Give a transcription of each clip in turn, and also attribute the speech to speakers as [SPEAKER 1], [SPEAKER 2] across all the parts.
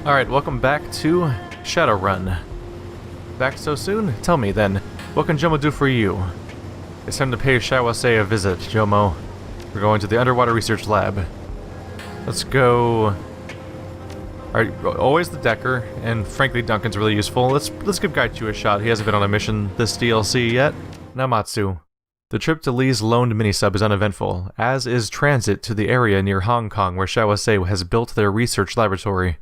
[SPEAKER 1] Alright, welcome back to Shadowrun. Back so soon? Tell me then, what can Jomo do for you? It's time to pay Shawase a visit, Jomo. We're going to the underwater research lab. Let's go... Alright, always the Decker, and frankly Duncan's really useful. Let's give Gaichu a shot. He hasn't been on a mission this DLC yet. Namazu. The trip to Lee's loaned minisub is uneventful, as is transit to the area near Hong Kong where Shawase has built their research laboratory.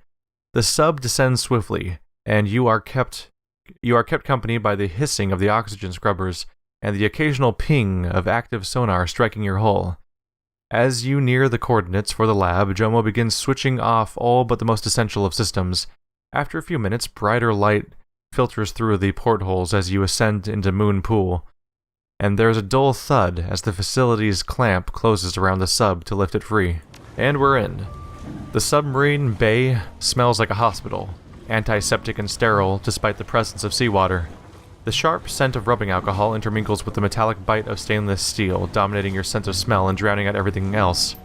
[SPEAKER 1] The sub descends swiftly, and you are kept company by the hissing of the oxygen scrubbers and the occasional ping of active sonar striking your hull. As you near the coordinates for the lab, Jomo begins switching off all but the most essential of systems. After a few minutes, brighter light filters through the portholes as you ascend into Moon Pool, and there's a dull thud as the facility's clamp closes around the sub to lift it free. And we're in. The submarine bay smells like a hospital, antiseptic and sterile despite the presence of seawater. The sharp scent of rubbing alcohol intermingles with the metallic bite of stainless steel, dominating your sense of smell and drowning out everything else.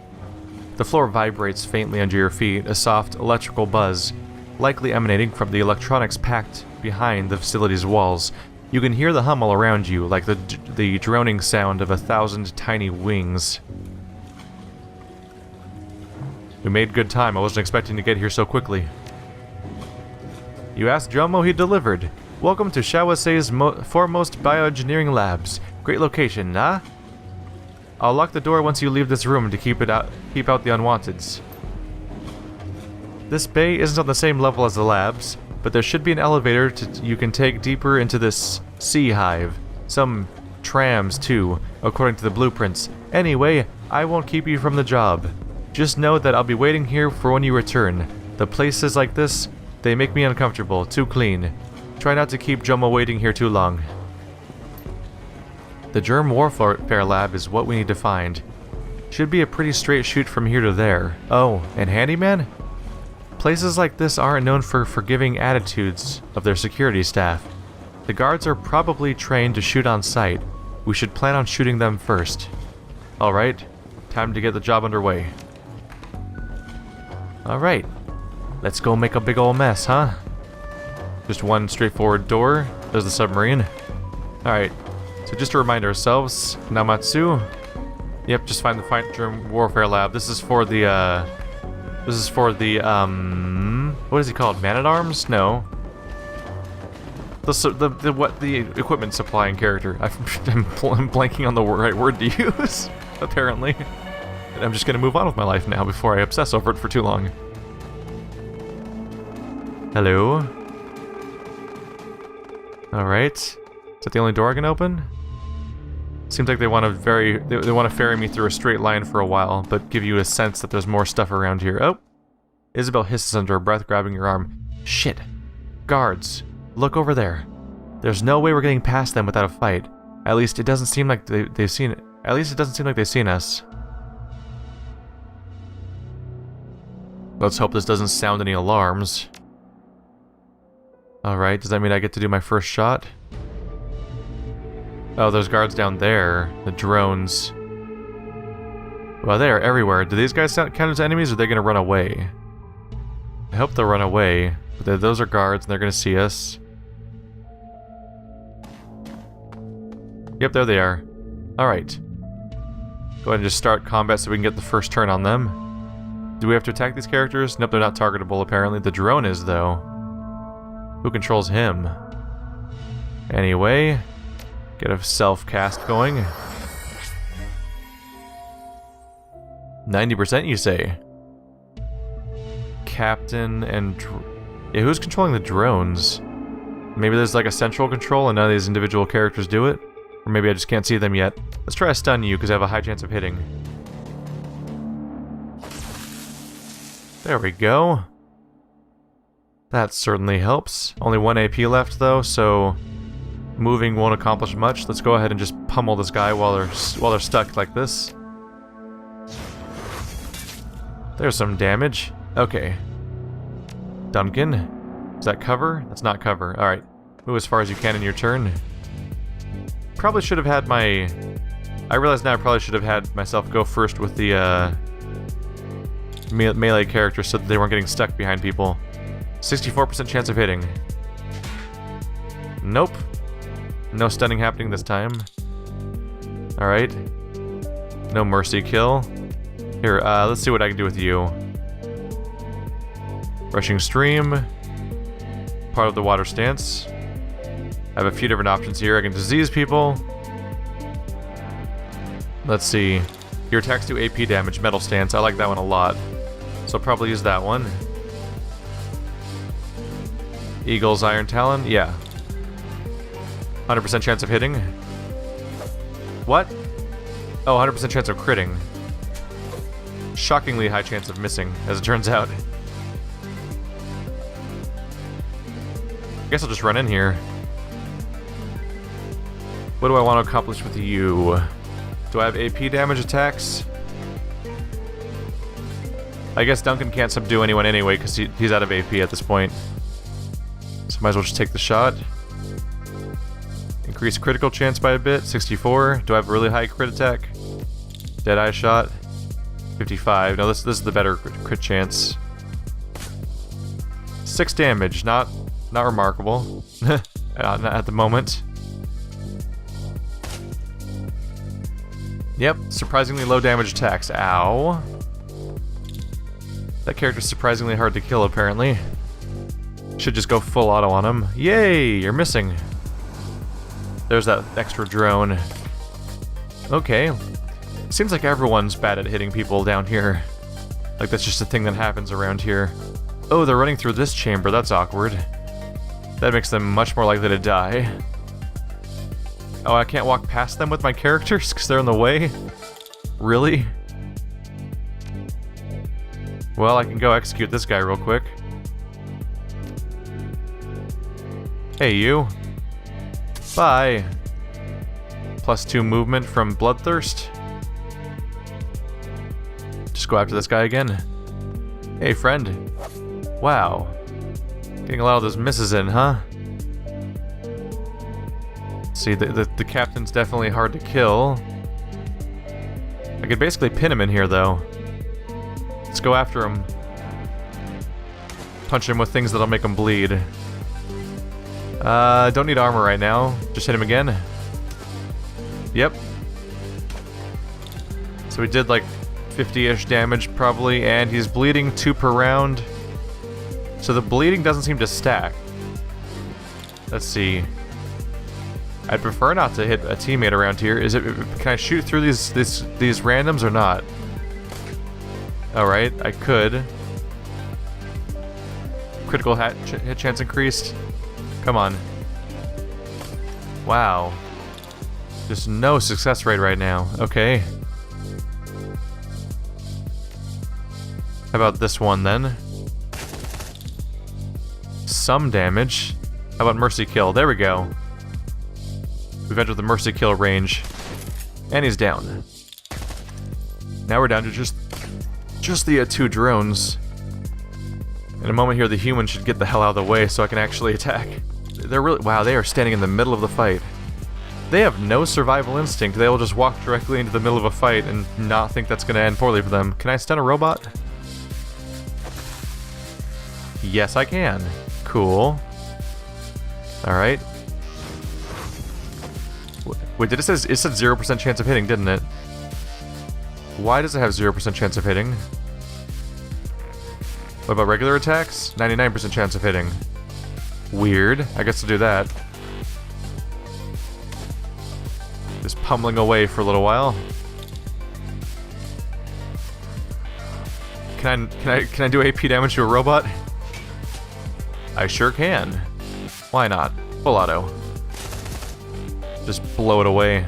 [SPEAKER 1] The floor vibrates faintly under your feet, a soft electrical buzz, likely emanating from the electronics packed behind the facility's walls. You can hear the hum all around you, like the droning sound of 1,000 tiny wings. We made good time. I wasn't expecting to get here so quickly. You asked Jomo, he delivered. Welcome to Shawase's foremost bioengineering labs. Great location, nah? I'll lock the door once you leave this room to keep out the unwanteds. This bay isn't on the same level as the labs, but there should be an elevator you can take deeper into this sea hive. Some trams, too, according to the blueprints. Anyway, I won't keep you from the job. Just know that I'll be waiting here for when you return. The places like this, they make me uncomfortable, too clean. Try not to keep Jomo waiting here too long. The germ warfare lab is what we need to find. Should be a pretty straight shoot from here to there. Oh, and handyman? Places like this aren't known for forgiving attitudes of their security staff. The guards are probably trained to shoot on sight. We should plan on shooting them first. Alright, time to get the job underway. Alright, let's go make a big ol' mess, huh? Just one straightforward door. There's the submarine. Alright, so just to remind ourselves, Namazu. Yep, just find the germ warfare lab. This is for the, what is he called? Man-at-Arms? No. The equipment supplying character. I'm blanking on the right word to use, apparently. I'm just gonna move on with my life now before I obsess over it for too long. Hello? Alright. Is that the only door I can open? Seems like they want to ferry me through a straight line for a while, but give you a sense that there's more stuff around here. Oh! Isabel hisses under her breath, grabbing your arm. Shit! Guards! Look over there. There's no way we're getting past them without a fight. At least it doesn't seem like they've seen it. At least it doesn't seem like they've seen us. Let's hope this doesn't sound any alarms. Alright, does that mean I get to do my first shot? Oh, there's guards down there. The drones. Well, they are everywhere. Do these guys count as enemies, or are they going to run away? I hope they'll run away. But those are guards, and they're going to see us. Yep, there they are. Alright. Go ahead and just start combat so we can get the first turn on them. Do we have to attack these characters? Nope, they're not targetable, apparently. The drone is, though. Who controls him? Anyway, get a self-cast going. 90%, you say? Captain and... yeah, who's controlling the drones? Maybe there's like a central control and none of these individual characters do it? Or maybe I just can't see them yet. Let's try to stun you, because I have a high chance of hitting. There we go. That certainly helps. Only 1 AP left though, so moving won't accomplish much. Let's go ahead and just pummel this guy while they're stuck like this. There's some damage. Okay. Duncan. Is that cover? That's not cover. Alright. Move as far as you can in your turn. Probably should have had my... I realize now I probably should have had myself go first with the melee characters so that they weren't getting stuck behind people. 64% chance of hitting. Nope. No stunning happening this time. Alright. No mercy kill. Here, let's see what I can do with you. Rushing stream. Part of the water stance. I have a few different options here. I can disease people. Let's see. Your attacks do AP damage, metal stance. I like that one a lot. So I'll probably use that one. Eagle's Iron Talon, yeah. 100% chance of hitting. What? Oh, 100% chance of critting. Shockingly high chance of missing, as it turns out. I guess I'll just run in here. What do I want to accomplish with you? Do I have AP damage attacks? I guess Duncan can't subdue anyone anyway, because he's out of AP at this point. So might as well just take the shot. Increase critical chance by a bit, 64. Do I have a really high crit attack? Deadeye shot, 55. No, this is the better crit chance. 6 damage, not remarkable. Not at the moment. Yep, surprisingly low damage attacks. Ow. That character's surprisingly hard to kill, apparently. Should just go full auto on him. Yay, you're missing. There's that extra drone. Okay. Seems like everyone's bad at hitting people down here. Like that's just a thing that happens around here. Oh, they're running through this chamber. That's awkward. That makes them much more likely to die. Oh, I can't walk past them with my characters because they're in the way? Really? Well, I can go execute this guy real quick. Hey, you. Bye. +2 movement from Bloodthirst. Just go after this guy again. Hey, friend. Wow. Getting a lot of those misses in, huh? See, the captain's definitely hard to kill. I could basically pin him in here, though. Let's go after him. Punch him with things that'll make him bleed. Don't need armor right now. Just hit him again. Yep. So we did like 50-ish damage, probably, and he's bleeding 2 per round. So the bleeding doesn't seem to stack. Let's see. I'd prefer not to hit a teammate around here. Can I shoot through these randoms or not? Alright, I could. Critical hit chance increased. Come on. Wow. Just no success rate right now. Okay. How about this one then? Some damage. How about mercy kill? There we go. We've entered the mercy kill range. And he's down. Now we're down to just the 2 drones. In a moment here, the human should get the hell out of the way so I can actually attack. They're really... Wow, they are standing in the middle of the fight. They have no survival instinct. They will just walk directly into the middle of a fight and not think that's going to end poorly for them. Can I stun a robot? Yes, I can. Cool. Alright. Wait, it said 0% chance of hitting, didn't it? Why does it have 0% chance of hitting? What about regular attacks? 99% chance of hitting. Weird. I guess I'll do that. Just pummeling away for a little while. Can I do AP damage to a robot? I sure can. Why not? Full auto. Just blow it away.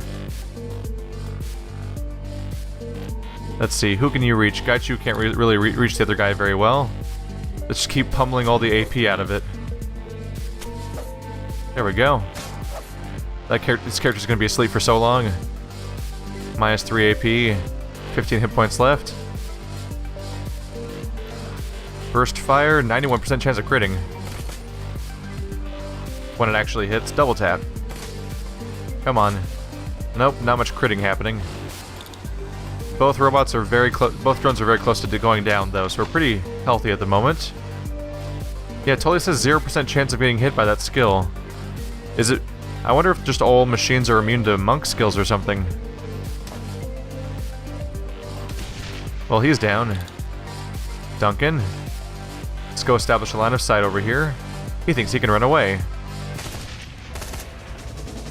[SPEAKER 1] Let's see, who can you reach? Gaichu can't really reach the other guy very well. Let's just keep pummeling all the AP out of it. There we go. This character's gonna be asleep for so long. -3 AP, 15 hit points left. Burst fire, 91% chance of critting. When it actually hits, double tap. Come on. Nope, not much critting happening. Both robots are very close. Both drones are very close to going down, though, so we're pretty healthy at the moment. Yeah, it totally says 0% chance of getting hit by that skill. Is it... I wonder if just all machines are immune to monk skills or something. Well, he's down. Duncan. Let's go establish a line of sight over here. He thinks he can run away.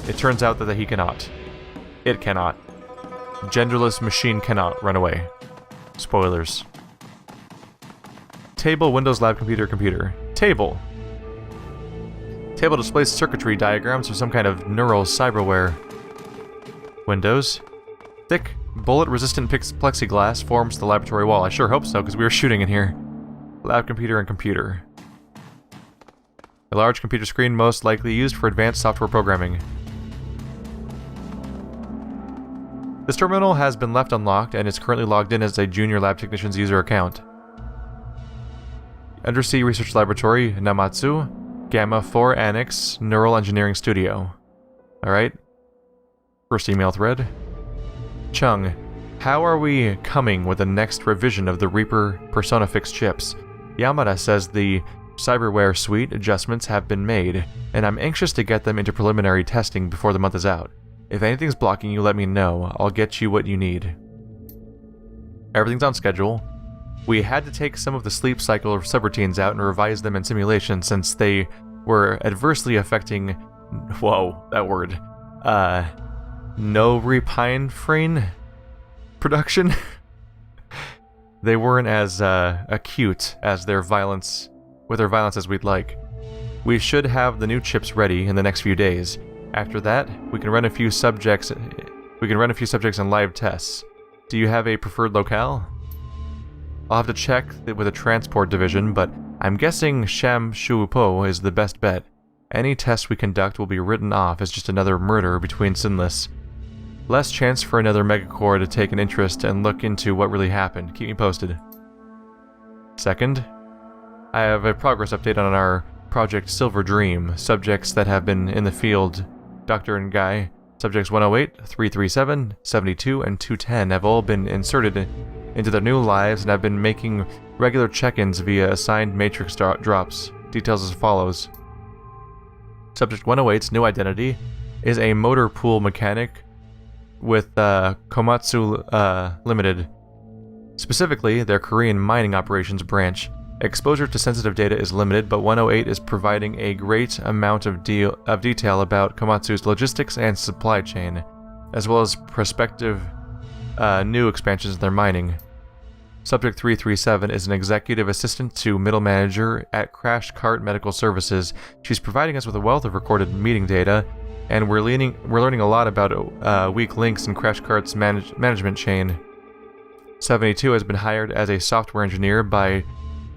[SPEAKER 1] It turns out that he cannot. It cannot. Genderless machine cannot run away. Spoilers. Table, Windows, Lab, Computer. Table. Table displays circuitry diagrams for some kind of neural cyberware. Windows. Thick, bullet-resistant plexiglass forms the laboratory wall. I sure hope so, because we were shooting in here. Lab, Computer, and Computer. A large computer screen most likely used for advanced software programming. This terminal has been left unlocked and is currently logged in as a junior lab technician's user account. Undersea Research Laboratory, Namazu, Gamma 4 Annex, Neural Engineering Studio. Alright. First email thread. Chung, how are we coming with the next revision of the Reaper Persona Fix chips? Yamada says the cyberware suite adjustments have been made, and I'm anxious to get them into preliminary testing before the month is out. If anything's blocking you, let me know. I'll get you what you need. Everything's on schedule. We had to take some of the sleep cycle subroutines out and revise them in simulation since they were adversely affecting... Whoa, that word. No repinephrine production? They weren't as acute as their violence... with their violence as we'd like. We should have the new chips ready in the next few days. After that, we can run a few subjects in live tests. Do you have a preferred locale? I'll have to check with the transport division, but I'm guessing Sham Shuupo is the best bet. Any test we conduct will be written off as just another murder between Sinless. Less chance for another megacore to take an interest and look into what really happened. Keep me posted. Second, I have a progress update on our Project Silver Dream. Subjects that have been in the field, Dr. and Guy, subjects 108, 337, 72, and 210 have all been inserted into their new lives and have been making regular check-ins via assigned matrix drops. Details as follows. Subject 108's new identity is a motor pool mechanic with Komatsu Limited. Specifically, their Korean mining operations branch. Exposure to sensitive data is limited, but 108 is providing a great amount of detail about Komatsu's logistics and supply chain, as well as prospective new expansions in their mining. Subject 337 is an executive assistant to middle manager at Crash Cart Medical Services. She's providing us with a wealth of recorded meeting data, and we're learning a lot about weak links in Crash Cart's management chain. 72 has been hired as a software engineer by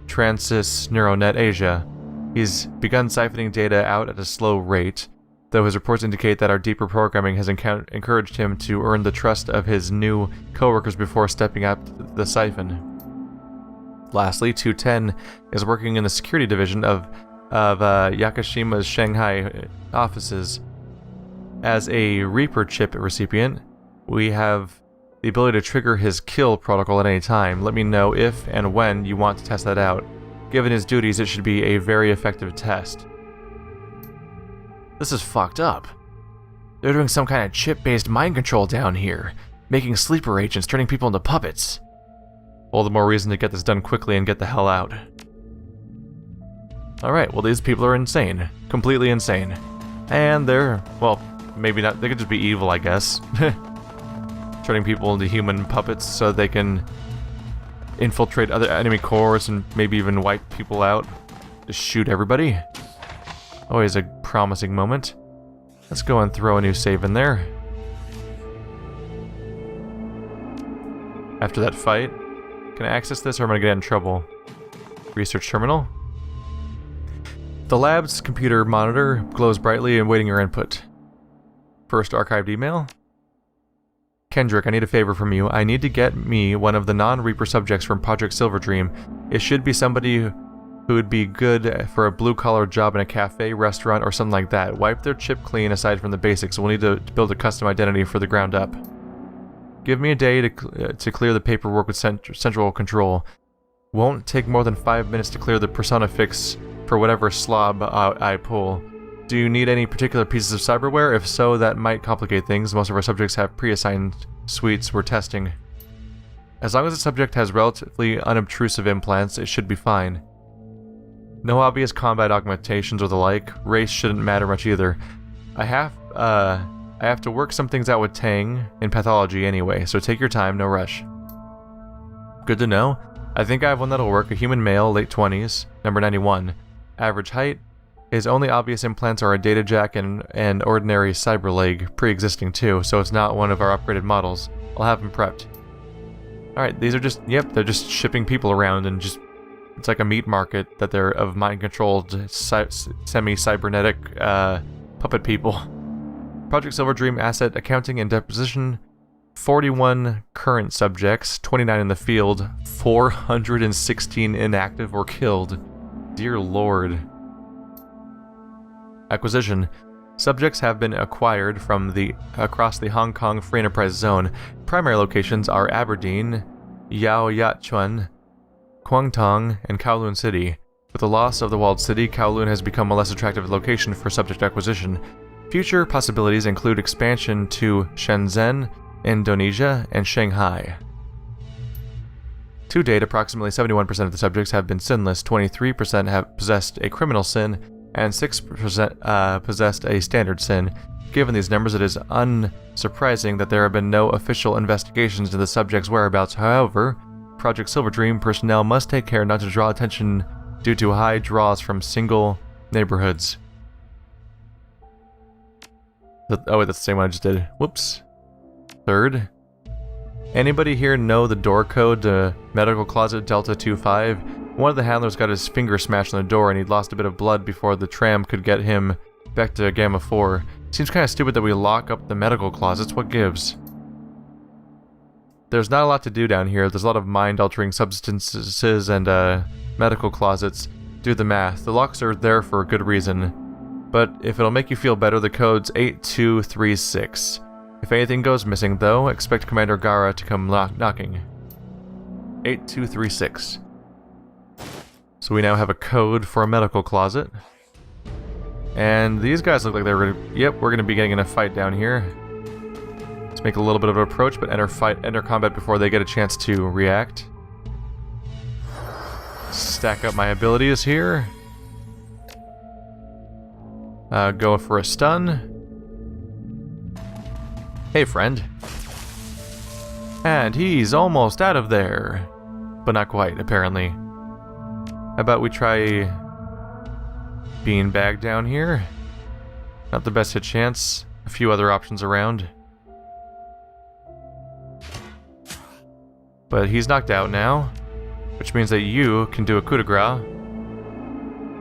[SPEAKER 1] Transys Neuronet Asia. He's begun siphoning data out at a slow rate, though his reports indicate that our deeper programming has encouraged him to earn the trust of his new coworkers before stepping up the siphon. Lastly, 210 is working in the security division of Yakashima's Shanghai offices. As a Reaper chip recipient, we have the ability to trigger his kill protocol at any time. Let me know if and when you want to test that out. Given his duties, it should be a very effective test. This is fucked up. They're doing some kind of chip-based mind control down here, making sleeper agents, turning people into puppets. All the more reason to get this done quickly and get the hell out. Alright, well these people are insane. Completely insane. And they're, well, maybe not, they could just be evil, I guess. Turning people into human puppets so they can infiltrate other enemy cores and maybe even wipe people out. Just shoot everybody. Always a promising moment. Let's go and throw a new save in there. After that fight, can I access this or am I going to get in trouble? Research terminal. The lab's computer monitor glows brightly awaiting your input. First archived email. Kendrick, I need a favor from you. I need to get me one of the non-Reaper subjects from Project Silver Dream. It should be somebody who would be good for a blue-collar job in a cafe, restaurant, or something like that. Wipe their chip clean aside from the basics. We'll need to build a custom identity for the ground up. Give me a day to clear the paperwork with central control. Won't take more than 5 minutes to clear the Persona Fix for whatever slob I pull. Do you need any particular pieces of cyberware? If so, that might complicate things. Most of our subjects have pre-assigned suites we're testing. As long as the subject has relatively unobtrusive implants, it should be fine. No obvious combat augmentations or the like. Race shouldn't matter much either. I have to work some things out with Tang in pathology anyway, so take your time, no rush. Good to know. I think I have one that'll work. A human male, late 20s, number 91. Average height. His only obvious implants are a data jack and an ordinary cyber leg, pre-existing too, so it's not one of our upgraded models. I'll have him prepped. Alright, these are just, yep, they're just shipping people around and just, it's like a meat market that they're of mind-controlled, semi-cybernetic, puppet people. Project Silver Dream Asset Accounting and Deposition. 41 current subjects, 29 in the field, 416 inactive or killed. Dear Lord. Acquisition. Subjects have been acquired from across the Hong Kong Free Enterprise Zone. Primary locations are Aberdeen, Yao Yat Chuan, Kwangtong, and Kowloon City. With the loss of the walled city, Kowloon has become a less attractive location for subject acquisition. Future possibilities include expansion to Shenzhen, Indonesia, and Shanghai. To date, approximately 71% of the subjects have been sinless, 23% have possessed a criminal sin, and 6% possessed a standard sin. Given these numbers, it is unsurprising that there have been no official investigations into the subject's whereabouts. However, Project Silver Dream personnel must take care not to draw attention due to high draws from single neighborhoods. Oh wait, that's the same one I just did. Whoops. Third. Anybody here know the door code to Medical Closet Delta 25? One of the handlers got his finger smashed on the door and he'd lost a bit of blood before the tram could get him back to Gamma 4. Seems kind of stupid that we lock up the medical closets. What gives? There's not a lot to do down here. There's a lot of mind-altering substances and medical closets. Do the math. The locks are there for a good reason. But if it'll make you feel better, the code's 8236. If anything goes missing, though, expect Commander Gara to come knocking. 8236. So we now have a code for a medical closet. And these guys look like they're gonna... Yep, we're gonna be getting in a fight down here. Let's make a little bit of an approach, but enter combat before they get a chance to react. Stack up my abilities here. Go for a stun. Hey, friend. And he's almost out of there. But not quite, apparently. How about we try beanbag down here? Not the best hit chance. A few other options around. But he's knocked out now, which means that you can do a coup de grace.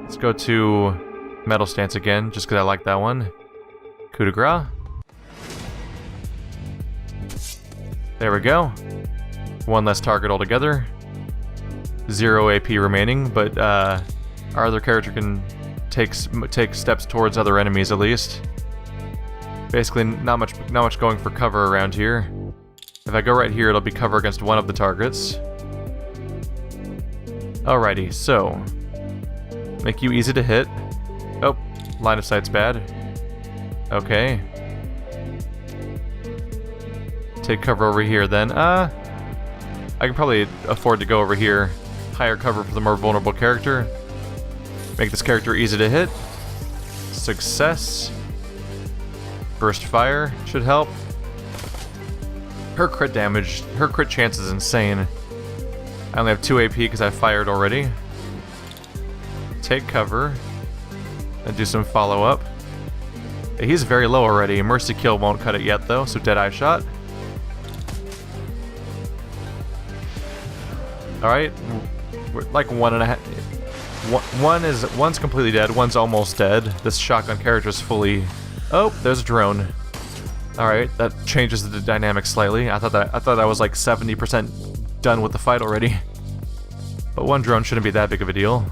[SPEAKER 1] Let's go to Metal Stance again, just because I like that one. Coup de grace. There we go. One less target altogether. 0 AP remaining, but our other character can take steps towards other enemies at least. Basically, not much going for cover around here. If I go right here, it'll be cover against one of the targets. Alrighty, so make you easy to hit. Oh, line of sight's bad. Okay. Take cover over here then. I can probably afford to go over here. Higher cover for the more vulnerable character. Make this character easy to hit. Success. Burst fire should help. Her crit damage, her crit chance is insane. I only have 2 AP because I fired already. Take cover. And do some follow-up. He's very low already. Mercy kill won't cut it yet though, so Deadeye shot. Alright, we're like 1.5. One's completely dead, one's almost dead. This shotgun character is fully... Oh, there's a drone. Alright, that changes the dynamic slightly. I thought I was like 70% done with the fight already. But one drone shouldn't be that big of a deal.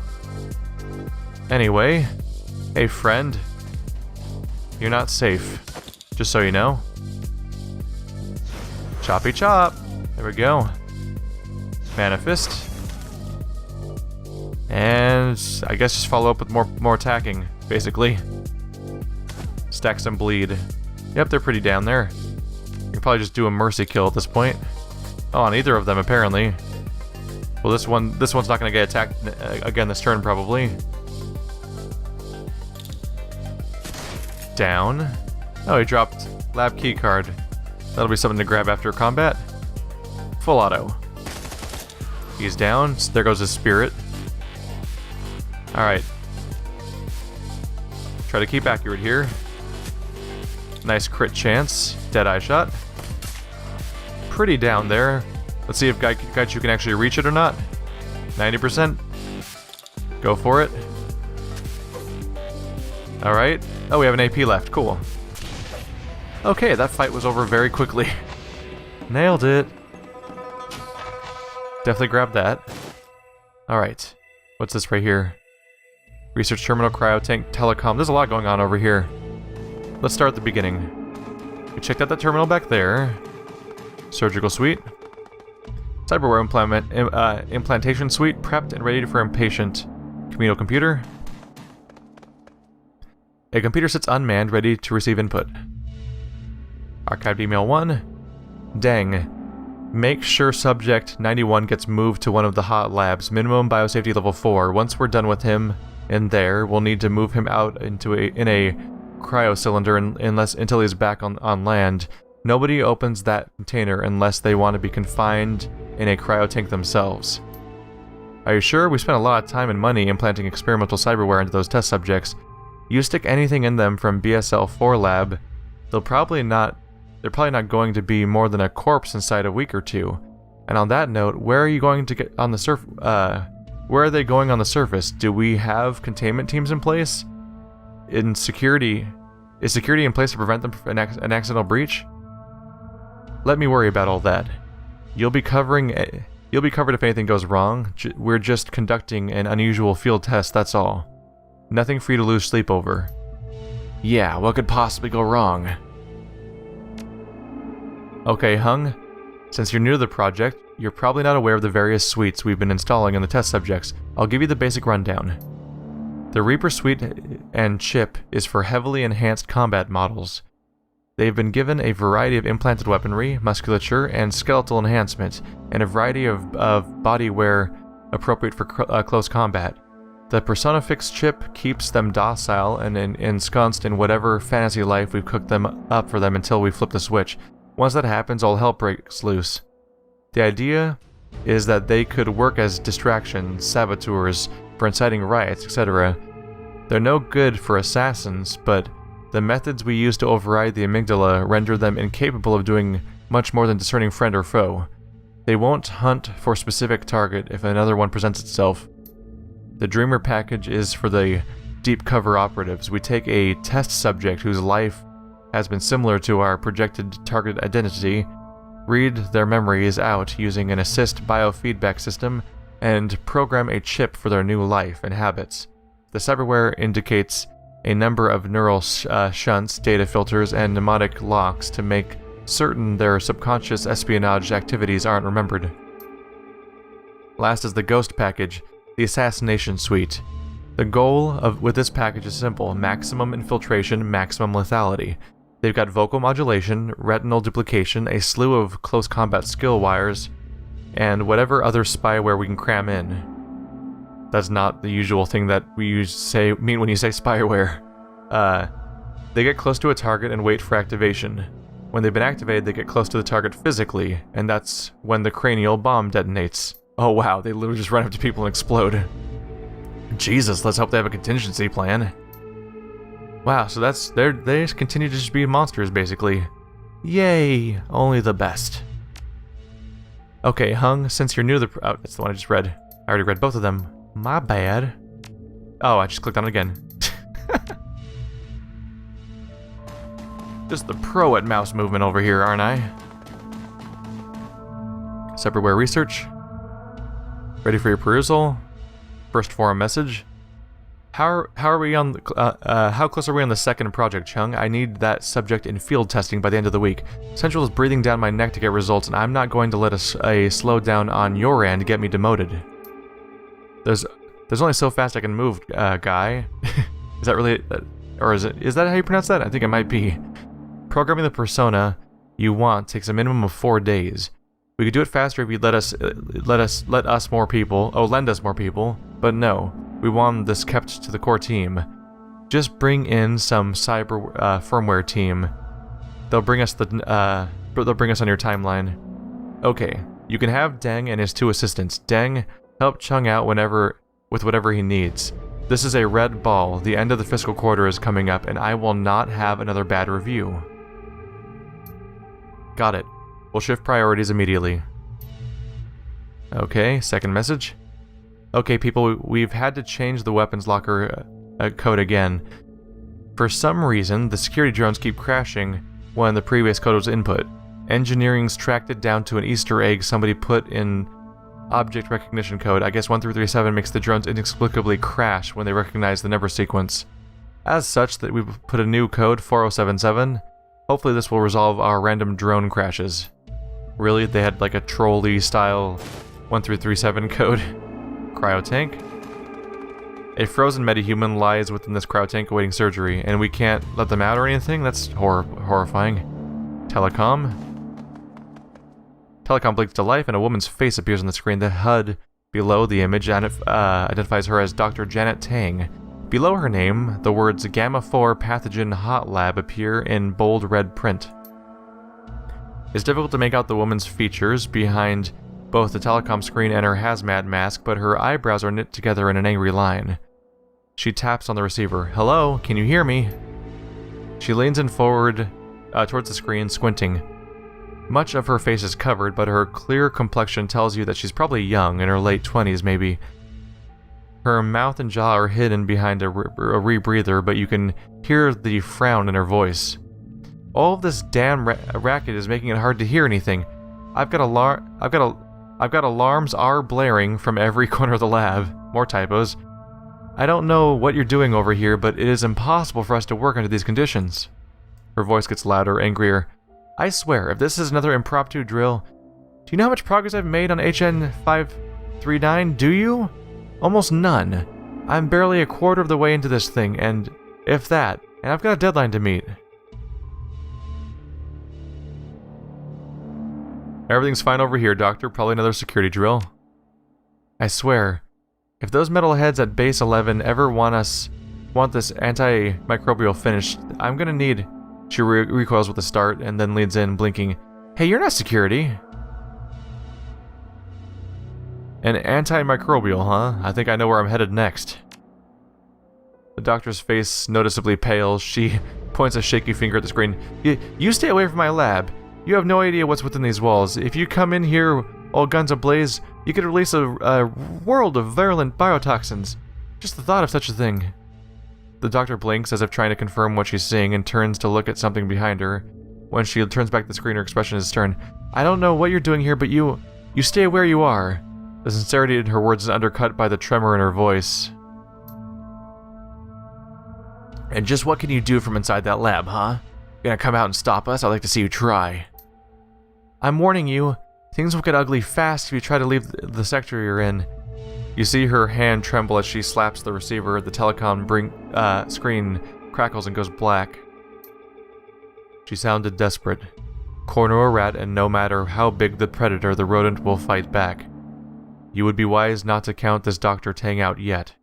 [SPEAKER 1] Anyway, hey friend. You're not safe. Just so you know. Choppy chop. There we go. Manifest. And And I guess just follow up with more attacking, basically. Stack some bleed. Yep, they're pretty down there. You can probably just do a mercy kill at this point. Oh, on either of them, apparently. Well, this one's not going to get attacked again this turn, probably. Down. Oh, he dropped lab key card. That'll be something to grab after combat. Full auto. He's down. There goes his spirit. Alright. Try to keep accurate here. Nice crit chance. Deadeye shot. Pretty down there. Let's see if Gaichu can actually reach it or not. 90%. Go for it. Alright. Oh, we have an AP left. Cool. Okay, that fight was over very quickly. Nailed it. Definitely grab that. Alright. What's this right here? Research terminal, cryo tank, telecom. There's a lot going on over here. Let's start at the beginning. We checked out that terminal back there. Surgical suite. Cyberware implantation suite, prepped and ready for impatient. Communal computer. A computer sits unmanned, ready to receive input. Archived email 1. Dang. Make sure subject 91 gets moved to one of the hot labs. Minimum biosafety level 4. Once we're done with him in there, we'll need to move him out into in a cryo cylinder until he's back on land. Nobody opens that container unless they want to be confined in a cryo tank themselves. Are you sure? We spent a lot of time and money implanting experimental cyberware into those test subjects. You stick anything in them from BSL-4 lab, they're probably not going to be more than a corpse inside a week or two. And on that note, where are you going to get on the where are they going on the surface? Do we have containment teams in place? Is security in place to prevent them from an accidental breach? Let me worry about all that. You'll be covered if anything goes wrong. We're just conducting an unusual field test, that's all. Nothing for you to lose sleep over. Yeah, what could possibly go wrong? Okay, Hung. Since you're new to the project, you're probably not aware of the various suites we've been installing in the test subjects. I'll give you the basic rundown. The Reaper suite and chip is for heavily enhanced combat models. They've been given a variety of implanted weaponry, musculature, and skeletal enhancement, and a variety of body wear appropriate for close combat. The Persona-fixed chip keeps them docile and ensconced in whatever fantasy life we've cooked them up for them until we flip the switch. Once that happens, all hell breaks loose. The idea is that they could work as distractions, saboteurs, for inciting riots, etc. They're no good for assassins, but the methods we use to override the amygdala render them incapable of doing much more than discerning friend or foe. They won't hunt for a specific target if another one presents itself. The Dreamer package is for the deep cover operatives. We take a test subject whose life has been similar to our projected target identity, read their memories out using an assist biofeedback system, and program a chip for their new life and habits. The cyberware indicates a number of neural shunts, data filters, and mnemonic locks to make certain their subconscious espionage activities aren't remembered. Last is the Ghost package, the Assassination Suite. The goal with this package is simple: maximum infiltration, maximum lethality. They've got vocal modulation, retinal duplication, a slew of close combat skill wires, and whatever other spyware we can cram in. That's not the usual thing that we mean when you say spyware. They get close to a target and wait for activation. When they've been activated, they get close to the target physically, and that's when the cranial bomb detonates. Oh wow, they literally just run up to people and explode. Jesus, let's hope they have a contingency plan. Wow, so they just continue to just be monsters, basically. Yay, only the best. Okay, Hung, since you're new to the... Oh, that's the one I just read. I already read both of them. My bad. Oh, I just clicked on it again. Just the pro at mouse movement over here, aren't I? Cyberware research. Ready for your perusal. First forum message. How close are we on the second project, Chung? I need that subject in field testing by the end of the week. Central is breathing down my neck to get results, and I'm not going to let a slowdown on your end get me demoted. There's There's only so fast I can move, guy. Is that really... or is that how you pronounce that? I think it might be. Programming the persona you want takes a minimum of 4 days. We could do it faster if you'd let us more people. Oh, lend us more people. But no, we want this kept to the core team. Just bring in some cyber firmware team. They'll bring us on your timeline. Okay, you can have Deng and his 2 assistants. Deng, help Chung out with whatever he needs. This is a red ball. The end of the fiscal quarter is coming up, and I will not have another bad review. Got it. We'll shift priorities immediately. Okay, second message. Okay, people, we've had to change the weapons locker code again. For some reason, the security drones keep crashing when the previous code was input. Engineering's tracked it down to an Easter egg somebody put in object recognition code. I guess 1337 makes the drones inexplicably crash when they recognize the number sequence. As such, that we've put a new code, 4077. Hopefully this will resolve our random drone crashes. Really? They had like a trolley style 1337 code? Cryo tank. A frozen metahuman lies within this cryo tank awaiting surgery, and we can't let them out or anything? That's horrifying. Telecom. Telecom blinks to life, and a woman's face appears on the screen. The HUD below the image identifies her as Dr. Janet Tang. Below her name, the words Gamma-4 Pathogen Hot Lab appear in bold red print. It's difficult to make out the woman's features behind both the telecom screen and her hazmat mask, but her eyebrows are knit together in an angry line. She taps on the receiver. Hello, can you hear me? She leans in forward towards the screen, squinting. Much of her face is covered, but her clear complexion tells you that she's probably young, in her late 20s maybe. Her mouth and jaw are hidden behind a rebreather, but you can hear the frown in her voice. All of this damn racket is making it hard to hear anything. I've got alarms are blaring from every corner of the lab. More typos. I don't know what you're doing over here, but it is impossible for us to work under these conditions. Her voice gets louder, angrier. I swear, if this is another impromptu drill... Do you know how much progress I've made on HN 539? Do you? Almost none. I'm barely a quarter of the way into this thing, and if that, and I've got a deadline to meet. Everything's fine over here, Doctor. Probably another security drill. I swear, if those metalheads at Base 11 ever want this antimicrobial finished, I'm gonna need... She recoils with a start and then leans in, blinking. Hey, you're not security. An antimicrobial, huh? I think I know where I'm headed next. The doctor's face noticeably pale. She points a shaky finger at the screen. You stay away from my lab. You have no idea what's within these walls. If you come in here all guns ablaze, you could release a world of virulent biotoxins. Just the thought of such a thing. The doctor blinks as if trying to confirm what she's seeing and turns to look at something behind her. When she turns back the screen, her expression is stern. I don't know what you're doing here, but you stay where you are. The sincerity in her words is undercut by the tremor in her voice. And just what can you do from inside that lab, huh? Gonna come out and stop us? I'd like to see you try. I'm warning you, things will get ugly fast if you try to leave the sector you're in. You see her hand tremble as she slaps the receiver. The telecom screen crackles and goes black. She sounded desperate. Corner a rat, and no matter how big the predator, the rodent will fight back. You would be wise not to count this Dr. Tang out yet.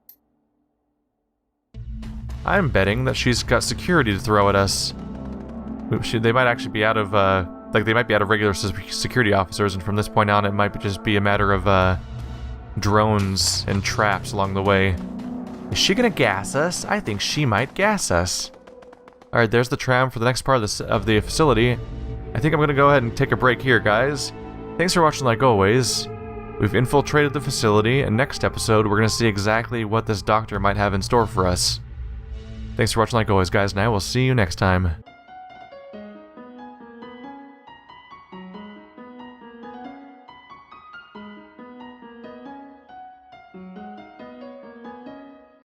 [SPEAKER 1] I'm betting that she's got security to throw at us. They might actually be out of, they might be out of regular security officers, and from this point on it might just be a matter of, drones and traps along the way. Is she gonna gas us? I think she might gas us. Alright, there's the tram for the next part of the facility. I think I'm gonna go ahead and take a break here, guys. Thanks for watching like always. We've infiltrated the facility, and next episode we're gonna see exactly what this doctor might have in store for us. Thanks for watching like always, guys, and I will see you next time.